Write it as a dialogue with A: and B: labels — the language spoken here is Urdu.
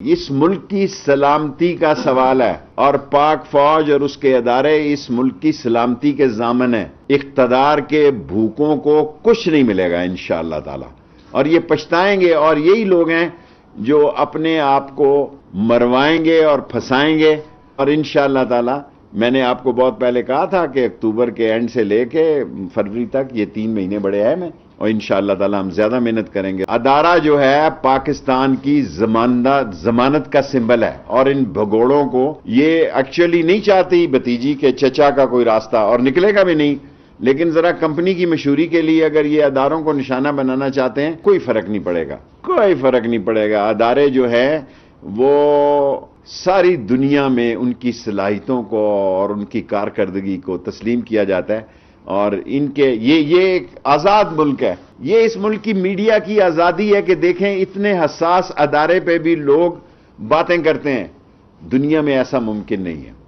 A: اس ملک کی سلامتی کا سوال ہے اور پاک فوج اور اس کے ادارے اس ملک کی سلامتی کے ضامن ہیں۔ اقتدار کے بھوکوں کو کچھ نہیں ملے گا انشاءاللہ تعالی، اور یہ پچھتائیں گے، اور یہی لوگ ہیں جو اپنے آپ کو مروائیں گے اور پھنسائیں گے۔ اور انشاءاللہ تعالی میں نے آپ کو بہت پہلے کہا تھا کہ اکتوبر کے اینڈ سے لے کے فروری تک یہ 3 مہینے بڑے اہم ہیں، اور انشاءاللہ تعالی ہم زیادہ محنت کریں گے۔ ادارہ جو ہے پاکستان کی ضمانت کا سمبل ہے، اور ان بھگوڑوں کو یہ ایکچولی نہیں چاہتی بھتیجی کے چچا کا کوئی راستہ، اور نکلے گا بھی نہیں، لیکن ذرا کمپنی کی مشہوری کے لیے اگر یہ اداروں کو نشانہ بنانا چاہتے ہیں، کوئی فرق نہیں پڑے گا، کوئی فرق نہیں پڑے گا۔ ادارے جو ہے وہ ساری دنیا میں ان کی صلاحیتوں کو اور ان کی کارکردگی کو تسلیم کیا جاتا ہے، اور ان کے یہ ایک آزاد ملک ہے۔ یہ اس ملک کی میڈیا کی آزادی ہے کہ دیکھیں اتنے حساس ادارے پہ بھی لوگ باتیں کرتے ہیں، دنیا میں ایسا ممکن نہیں ہے۔